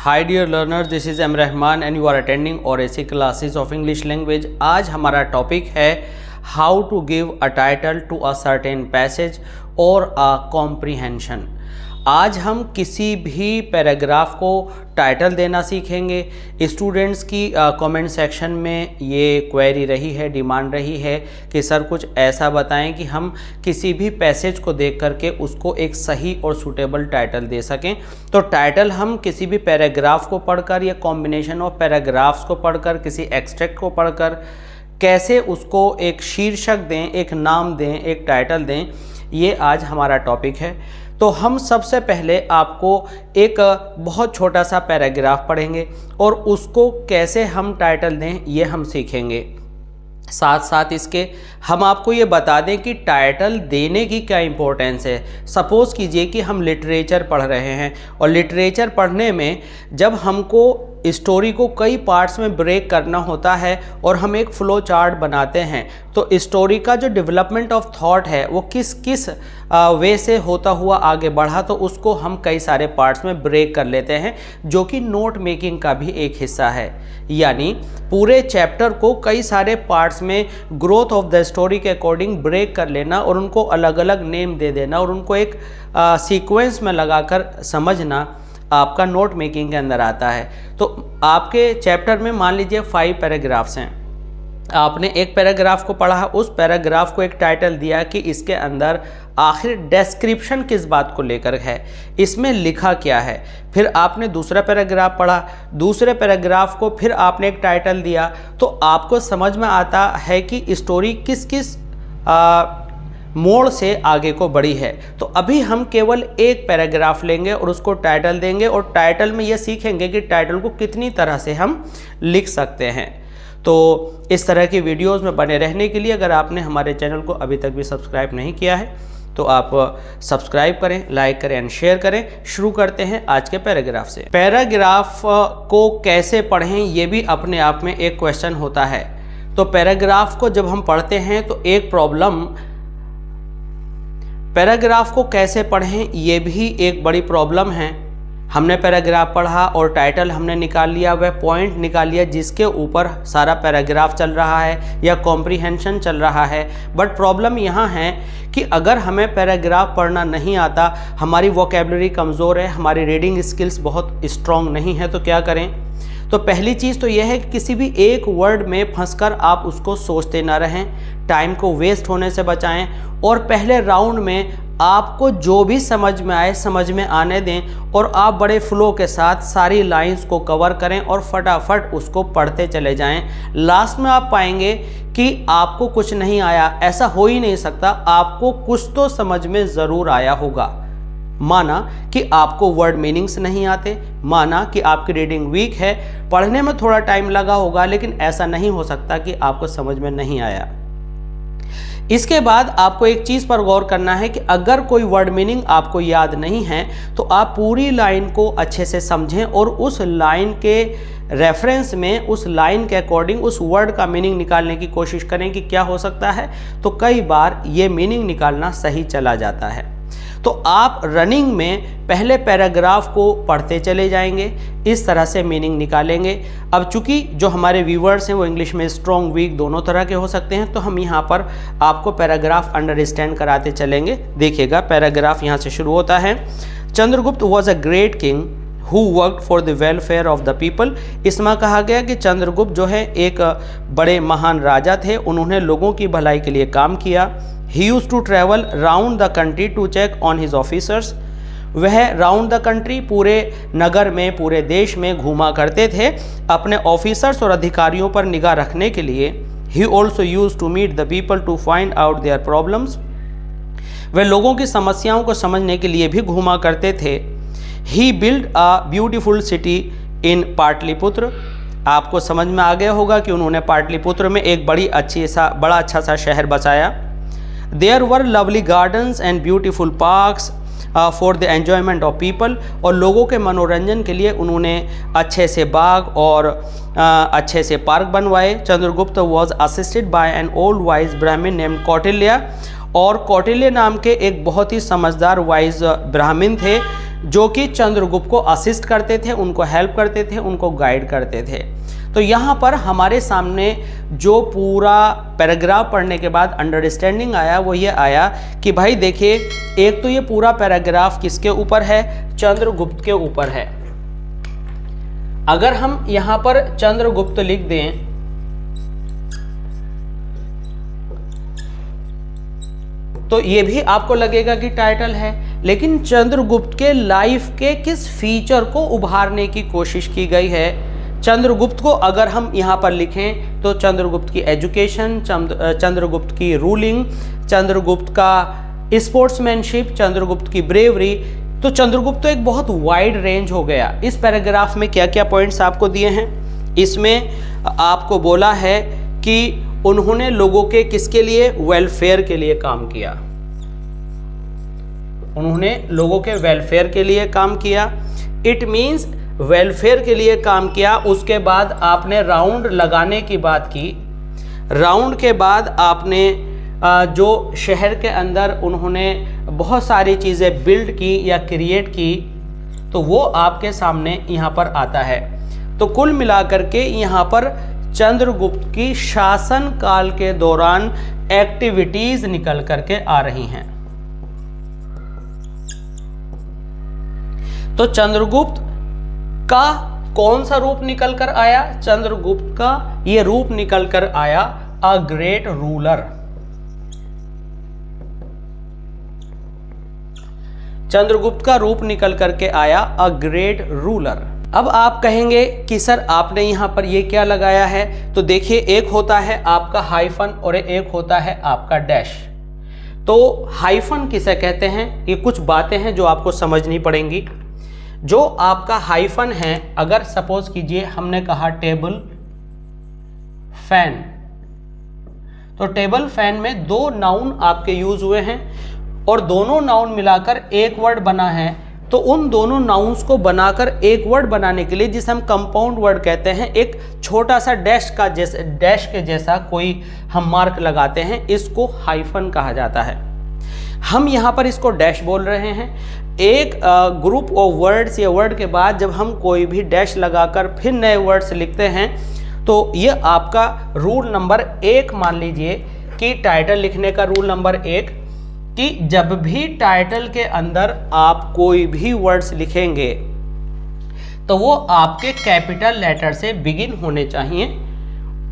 Hi dear learners, this is M Rahman and you are attending ORAC classes of English language. आज हमारा topic है how to give a title to a certain passage और a comprehension. आज हम किसी भी paragraph को title देना सीखेंगे। स्टूडेंट्स की कमेंट सेक्शन में ये क्वेरी रही है, डिमांड रही है कि सर कुछ ऐसा बताएं कि हम किसी भी पैसेज को देख करके उसको एक सही और सूटेबल टाइटल दे सकें। तो टाइटल हम किसी भी पैराग्राफ को पढ़कर या कॉम्बिनेशन ऑफ पैराग्राफ्स को पढ़कर, किसी एक्सट्रैक्ट को पढ़कर कैसे उसको एक शीर्षक दें, एक नाम दें, एक टाइटल दें, ये आज हमारा टॉपिक है। तो हम सबसे पहले आपको एक बहुत छोटा सा पैराग्राफ पढ़ेंगे और उसको कैसे हम टाइटल दें ये हम सीखेंगे। साथ साथ इसके हम आपको ये बता दें कि टाइटल देने की क्या इम्पोर्टेंस है। सपोज़ कीजिए कि हम लिटरेचर पढ़ रहे हैं और लिटरेचर पढ़ने में जब हमको स्टोरी को कई पार्ट्स में ब्रेक करना होता है और हम एक फ्लो चार्ट बनाते हैं, तो स्टोरी का जो डेवलपमेंट ऑफ थॉट है वो किस किस वे से होता हुआ आगे बढ़ा, तो उसको हम कई सारे पार्ट्स में ब्रेक कर लेते हैं, जो कि नोट मेकिंग का भी एक हिस्सा है। यानी पूरे चैप्टर को कई सारे पार्ट्स में ग्रोथ ऑफ द स्टोरी के अकॉर्डिंग ब्रेक कर लेना और उनको अलग अलग नेम दे देना और उनको एक सीक्वेंस में लगाकर समझना आपका नोट मेकिंग के अंदर आता है। तो आपके चैप्टर में मान लीजिए 5 पैराग्राफ्स हैं, आपने एक पैराग्राफ को पढ़ा, उस पैराग्राफ को एक टाइटल दिया कि इसके अंदर आखिर डिस्क्रिप्शन किस बात को लेकर है, इसमें लिखा क्या है। फिर आपने दूसरा पैराग्राफ पढ़ा, दूसरे पैराग्राफ को फिर आपने एक टाइटल दिया, तो आपको समझ में आता है कि स्टोरी किस किस मोड़ से आगे को बढ़ी है। तो अभी हम केवल एक पैराग्राफ लेंगे और उसको टाइटल देंगे और टाइटल में ये सीखेंगे कि टाइटल को कितनी तरह से हम लिख सकते हैं। तो इस तरह की वीडियोस में बने रहने के लिए अगर आपने हमारे चैनल को अभी तक भी सब्सक्राइब नहीं किया है तो आप सब्सक्राइब करें, लाइक करें एंड शेयर करें। शुरू करते हैं आज के पैराग्राफ से। पैराग्राफ को कैसे पढ़ें ये भी अपने आप में एक क्वेश्चन होता है। तो पैराग्राफ को जब हम पढ़ते हैं तो एक प्रॉब्लम, पैराग्राफ को कैसे पढ़ें ये भी एक बड़ी प्रॉब्लम है। हमने पैराग्राफ पढ़ा और टाइटल हमने निकाल लिया, वह पॉइंट निकाल लिया जिसके ऊपर सारा पैराग्राफ चल रहा है या कॉम्प्रीहेंशन चल रहा है। बट प्रॉब्लम यहाँ है कि अगर हमें पैराग्राफ पढ़ना नहीं आता, हमारी वोकैबुलरी कमज़ोर है, हमारी रीडिंग स्किल्स बहुत स्ट्रॉन्ग नहीं है, तो क्या करें। तो पहली चीज़ तो यह है कि किसी भी एक वर्ड में फंसकर आप उसको सोचते ना रहें, टाइम को वेस्ट होने से बचाएं और पहले राउंड में आपको जो भी समझ में आए समझ में आने दें और आप बड़े फ्लो के साथ सारी लाइंस को कवर करें और फटाफट उसको पढ़ते चले जाएं। लास्ट में आप पाएंगे कि आपको कुछ नहीं आया, ऐसा हो ही नहीं सकता, आपको कुछ तो समझ में ज़रूर आया होगा। माना कि आपको वर्ड मीनिंग्स नहीं आते, माना कि आपकी रीडिंग वीक है, पढ़ने में थोड़ा टाइम लगा होगा, लेकिन ऐसा नहीं हो सकता कि आपको समझ में नहीं आया। इसके बाद आपको एक चीज़ पर गौर करना है कि अगर कोई वर्ड मीनिंग आपको याद नहीं है तो आप पूरी लाइन को अच्छे से समझें और उस लाइन के रेफरेंस में, उस लाइन के अकॉर्डिंग उस वर्ड का मीनिंग निकालने की कोशिश करें कि क्या हो सकता है। तो कई बार ये मीनिंग निकालना सही चला जाता है। तो आप रनिंग में पहले पैराग्राफ को पढ़ते चले जाएंगे, इस तरह से मीनिंग निकालेंगे। अब चूंकि जो हमारे व्यूवर्स हैं वो इंग्लिश में स्ट्रॉन्ग वीक दोनों तरह के हो सकते हैं, तो हम यहाँ पर आपको पैराग्राफ अंडरस्टैंड कराते चलेंगे। देखिएगा, पैराग्राफ यहाँ से शुरू होता है। Chandragupta was a great king who worked for the welfare of the people. इसमें कहा गया कि चंद्रगुप्त जो है एक बड़े महान राजा थे, उन्होंने लोगों की भलाई के लिए काम किया। He used to travel round the country to check on his officers. वह राउंड द कंट्री, पूरे नगर में, पूरे देश में घूमा करते थे अपने ऑफिसर्स और अधिकारियों पर निगाह रखने के लिए। He also used to meet the people to find out their problems. वह लोगों की समस्याओं को समझने के लिए भी घूमा करते थे। He built a beautiful city in Pataliputra. आपको समझ में आ गया होगा कि उन्होंने पाटलिपुत्र में एक बड़ा अच्छा सा शहर बसाया। There were lovely gardens and beautiful parks for the enjoyment of people. और लोगों के मनोरंजन के लिए उन्होंने अच्छे से बाग और अच्छे से पार्क बनवाए। Chandragupta was assisted by an old wise Brahmin named Kautilya. और कौटिल्य नाम के एक बहुत ही समझदार वाइज ब्राह्मण थे जो कि चंद्रगुप्त को असिस्ट करते थे, उनको हेल्प करते थे, उनको गाइड करते थे। तो यहाँ पर हमारे सामने जो पूरा पैराग्राफ पढ़ने के बाद अंडरस्टैंडिंग आया वो ये आया कि भाई देखिए, एक तो ये पूरा पैराग्राफ किसके ऊपर है, चंद्रगुप्त के ऊपर है। अगर हम यहाँ पर चंद्रगुप्त लिख दें तो ये भी आपको लगेगा कि टाइटल है, लेकिन चंद्रगुप्त के लाइफ के किस फीचर को उभारने की कोशिश की गई है। चंद्रगुप्त को अगर हम यहाँ पर लिखें तो चंद्रगुप्त की एजुकेशन, चंद्रगुप्त की रूलिंग, चंद्रगुप्त का स्पोर्ट्समैनशिप, चंद्रगुप्त की ब्रेवरी, तो चंद्रगुप्त तो एक बहुत वाइड रेंज हो गया। इस पैराग्राफ में क्या क्या पॉइंट्स आपको दिए हैं, इसमें आपको बोला है कि उन्होंने लोगों के किसके लिए, वेलफेयर के लिए काम किया। उन्होंने लोगों के वेलफेयर के लिए काम किया। इट मीन्स वेलफेयर के लिए काम किया। उसके बाद आपने राउंड लगाने की बात की। राउंड के बाद आपने जो शहर के अंदर उन्होंने बहुत सारी चीज़ें बिल्ड की या क्रिएट की, तो वो आपके सामने यहाँ पर आता है। तो कुल मिलाकर के यहाँ पर चंद्रगुप्त की शासन काल के दौरान एक्टिविटीज निकल करके आ रही हैं। तो चंद्रगुप्त का कौन सा रूप निकल कर आया, चंद्रगुप्त का ये रूप निकल कर आया अ ग्रेट रूलर। चंद्रगुप्त का रूप निकल करके आया अ ग्रेट रूलर। अब आप कहेंगे कि सर आपने यहाँ पर ये क्या लगाया है, तो देखिए एक होता है आपका हाइफन और एक होता है आपका डैश। तो हाइफन किसे कहते हैं, ये कुछ बातें हैं जो आपको समझनी पड़ेंगी। जो आपका हाइफन है, अगर सपोज कीजिए हमने कहा टेबल फैन, तो टेबल फैन में दो नाउन आपके यूज हुए हैं और दोनों नाउन मिलाकर एक वर्ड बना है। तो उन दोनों नाउन्स को बनाकर एक वर्ड बनाने के लिए, जिसे हम कंपाउंड वर्ड कहते हैं, एक छोटा सा डैश के जैसा कोई हम मार्क लगाते हैं, इसको हाइफन कहा जाता है। हम यहाँ पर इसको डैश बोल रहे हैं। एक ग्रुप ऑफ वर्ड्स या वर्ड के बाद जब हम कोई भी डैश लगाकर फिर नए वर्ड्स लिखते हैं, तो ये आपका रूल नंबर 1 मान लीजिए कि टाइटल लिखने का रूल नंबर 1, कि जब भी टाइटल के अंदर आप कोई भी वर्ड्स लिखेंगे तो वो आपके कैपिटल लेटर से बिगिन होने चाहिए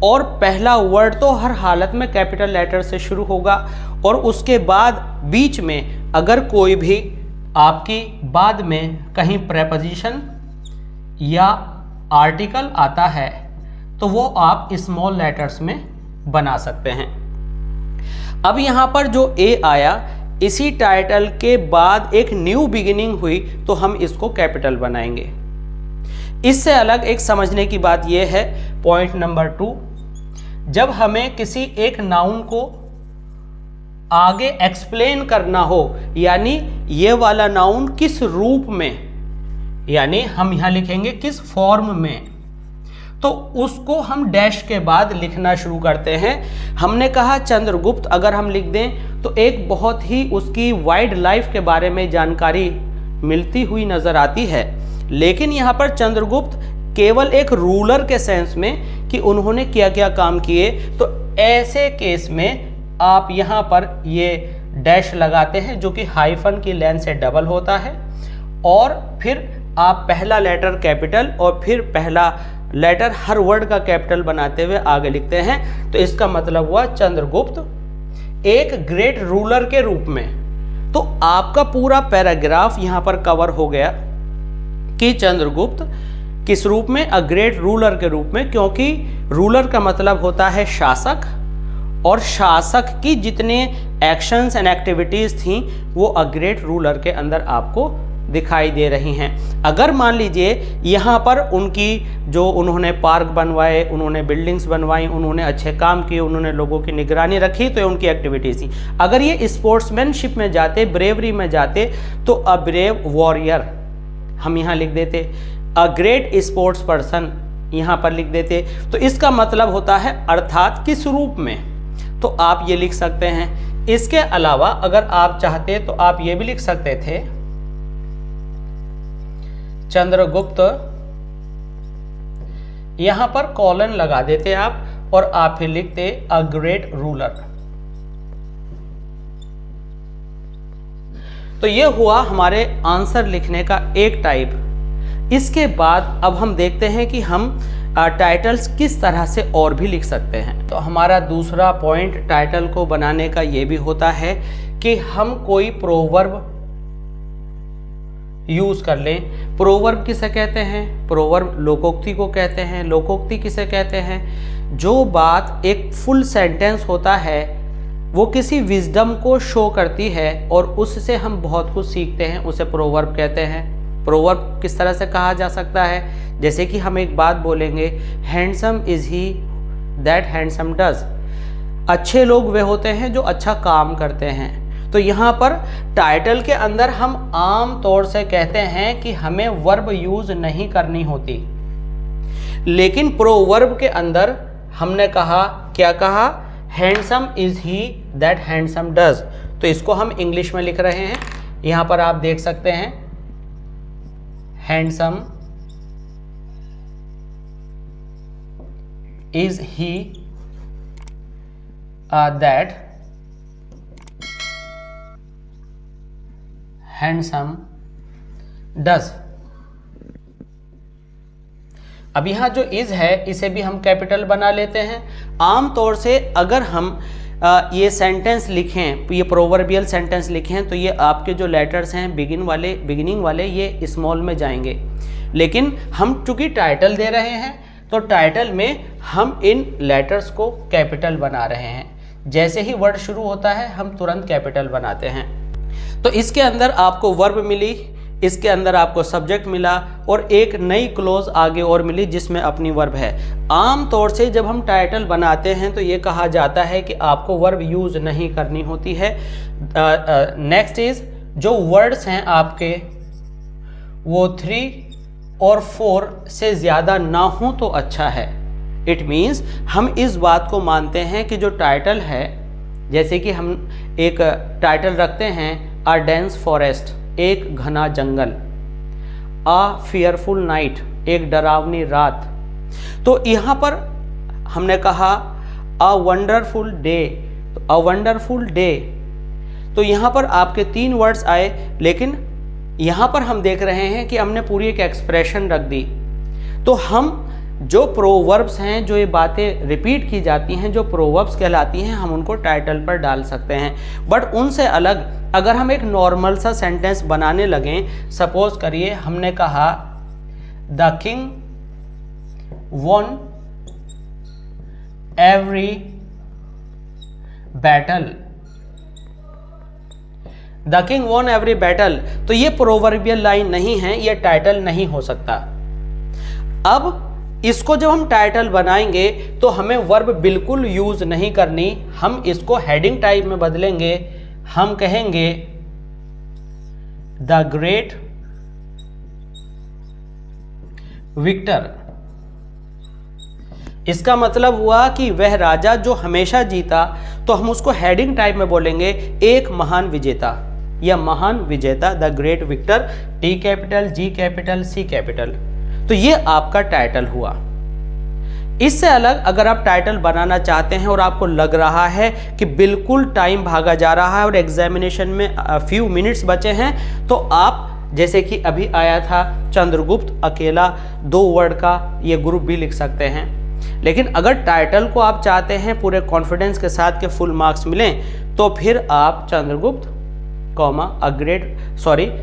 और पहला वर्ड तो हर हालत में कैपिटल लेटर से शुरू होगा और उसके बाद बीच में अगर कोई भी आपकी बाद में कहीं प्रेपोजिशन या आर्टिकल आता है तो वो आप स्मॉल लेटर्स में बना सकते हैं। अब यहाँ पर जो ए आया, इसी टाइटल के बाद एक न्यू बिगिनिंग हुई तो हम इसको कैपिटल बनाएंगे। इससे अलग एक समझने की बात यह है, पॉइंट नंबर 2, जब हमें किसी एक नाउन को आगे एक्सप्लेन करना हो, यानी ये वाला नाउन किस रूप में, यानी हम यहां लिखेंगे किस फॉर्म में, तो उसको हम डैश के बाद लिखना शुरू करते हैं। हमने कहा चंद्रगुप्त अगर हम लिख दें तो एक बहुत ही उसकी वाइड लाइफ के बारे में जानकारी मिलती हुई नजर आती है, लेकिन यहाँ पर चंद्रगुप्त केवल एक रूलर के सेंस में कि उन्होंने क्या क्या काम किए, तो ऐसे केस में आप यहाँ पर ये डैश लगाते हैं जो कि हाइफन की लेंथ से डबल होता है और फिर आप पहला लेटर कैपिटल और फिर पहला लेटर हर वर्ड का कैपिटल बनाते हुए आगे लिखते हैं। तो इसका मतलब हुआ चंद्रगुप्त एक ग्रेट रूलर के रूप में। तो आपका पूरा पैराग्राफ यहाँ पर कवर हो गया कि चंद्रगुप्त किस रूप में, अ ग्रेट रूलर के रूप में, क्योंकि रूलर का मतलब होता है शासक और शासक की जितने एक्शंस एंड एक्टिविटीज थी वो अ ग्रेट रूलर के अंदर आपको दिखाई दे रही हैं। अगर मान लीजिए यहाँ पर उनकी जो उन्होंने पार्क बनवाए, उन्होंने बिल्डिंग्स बनवाई, उन्होंने अच्छे काम किए, उन्होंने लोगों की निगरानी रखी, तो ये उनकी एक्टिविटीज थी। अगर ये स्पोर्ट्समैनशिप में जाते, ब्रेवरी में जाते, तो अ ब्रेव वॉरियर हम यहाँ लिख देते, अ ग्रेट स्पोर्ट्स पर्सन यहाँ पर लिख देते। तो इसका मतलब होता है अर्थात किस रूप में, तो आप ये लिख सकते हैं। इसके अलावा अगर आप चाहते तो आप ये भी लिख सकते थे चंद्रगुप्त, यहां पर कॉलन लगा देते आप और आप फिर लिखते अ ग्रेट रूलर। तो ये हुआ हमारे आंसर लिखने का एक टाइप। इसके बाद अब हम देखते हैं कि हम टाइटल्स किस तरह से और भी लिख सकते हैं। तो हमारा दूसरा पॉइंट टाइटल को बनाने का ये भी होता है कि हम कोई प्रोवर्ब यूज कर लें। प्रोवर्ब किसे कहते हैं? प्रोवर्ब लोकोक्ति को कहते हैं। लोकोक्ति किसे कहते हैं? जो बात एक फुल सेंटेंस होता है, वो किसी विजडम को शो करती है और उससे हम बहुत कुछ सीखते हैं, उसे प्रोवर्ब कहते हैं। प्रोवर्ब किस तरह से कहा जा सकता है? जैसे कि हम एक बात बोलेंगे, handsome is he that handsome does. अच्छे लोग वे होते हैं जो अच्छा काम करते हैं। तो यहाँ पर टाइटल के अंदर हम आम तौर से कहते हैं कि हमें वर्ब यूज नहीं करनी होती, लेकिन प्रोवर्ब के अंदर हमने कहा, क्या कहा? Handsome is he that handsome does. तो इसको हम इंग्लिश में लिख रहे हैं। यहाँ पर आप देख सकते हैं, handsome is he that handsome does. अब यहाँ जो इज है इसे भी हम कैपिटल बना लेते हैं। आम तौर से अगर हम ये सेंटेंस लिखें, ये प्रोवर्बियल सेंटेंस लिखें, तो ये आपके जो लेटर्स हैं बिगिनिंग वाले ये स्मॉल में जाएंगे। लेकिन हम चूंकि टाइटल दे रहे हैं तो टाइटल में हम इन लेटर्स को कैपिटल बना रहे हैं। जैसे ही वर्ड शुरू होता है हम तुरंत कैपिटल बनाते हैं। तो इसके अंदर आपको वर्ब मिली, इसके अंदर आपको सब्जेक्ट मिला और एक नई क्लोज आगे और मिली जिसमें अपनी वर्ब है। आम तौर से जब हम टाइटल बनाते हैं तो ये कहा जाता है कि आपको वर्ब यूज नहीं करनी होती है। नेक्स्ट इज, जो वर्ड्स हैं आपके वो 3 और 4 से ज़्यादा ना हो तो अच्छा है। इट मीन्स हम इस बात को मानते हैं कि जो टाइटल है, जैसे कि हम एक टाइटल रखते हैं अ डेंस फॉरेस्ट, एक घना जंगल, अ फियरफुल नाइट, एक डरावनी रात। तो यहाँ पर हमने कहा अ वंडरफुल डे, तो अ वंडरफुल डे, तो यहाँ पर आपके 3 वर्ड्स आए, लेकिन यहाँ पर हम देख रहे हैं कि हमने पूरी एक एक्सप्रेशन रख दी। तो हम जो प्रोवर्ब्स हैं, जो ये बातें रिपीट की जाती हैं, जो प्रोवर्ब्स कहलाती हैं, हम उनको टाइटल पर डाल सकते हैं। बट उनसे अलग अगर हम एक नॉर्मल सा सेंटेंस बनाने लगें, सपोज करिए हमने कहा the king won every battle, the king won every battle, तो ये प्रोवर्बियल लाइन नहीं है, ये टाइटल नहीं हो सकता। अब इसको जब हम टाइटल बनाएंगे तो हमें वर्ब बिल्कुल यूज नहीं करनी, हम इसको हेडिंग टाइप में बदलेंगे। हम कहेंगे द ग्रेट विक्टर। इसका मतलब हुआ कि वह राजा जो हमेशा जीता, तो हम उसको हेडिंग टाइप में बोलेंगे एक महान विजेता या महान विजेता, the great victor, T capital, G capital, C capital. तो ये आपका टाइटल हुआ। इससे अलग अगर आप टाइटल बनाना चाहते हैं और आपको लग रहा है कि बिल्कुल टाइम भागा जा रहा है और एग्जामिनेशन में फ्यू मिनट्स बचे हैं, तो आप जैसे कि अभी आया था चंद्रगुप्त, अकेला 2 वर्ड का ये ग्रुप भी लिख सकते हैं। लेकिन अगर टाइटल को आप चाहते हैं पूरे कॉन्फिडेंस के साथ के फुल मार्क्स मिलें, तो फिर आप Chandragupta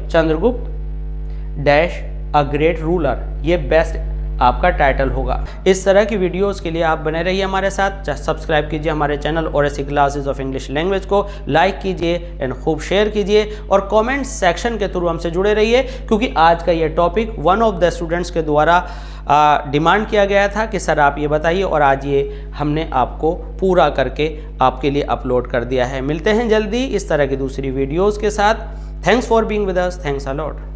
Chandragupta dash a great ruler, ये बेस्ट आपका टाइटल होगा। इस तरह की वीडियोस के लिए आप बने रहिए हमारे साथ। सब्सक्राइब कीजिए हमारे channel OSC classes of English language को, लाइक कीजिए एंड खूब शेयर कीजिए और कमेंट सेक्शन के थ्रू हमसे जुड़े रहिए, क्योंकि आज का ये topic one of the students के द्वारा डिमांड किया गया था कि सर आप ये बताइए, और आज ये हमने आपको पूरा करके आपके लिए अपलोड कर दिया है। मिलते हैं जल्दी इस तरह की दूसरी वीडियोज़ के साथ। Thanks for being with us, thanks a lot.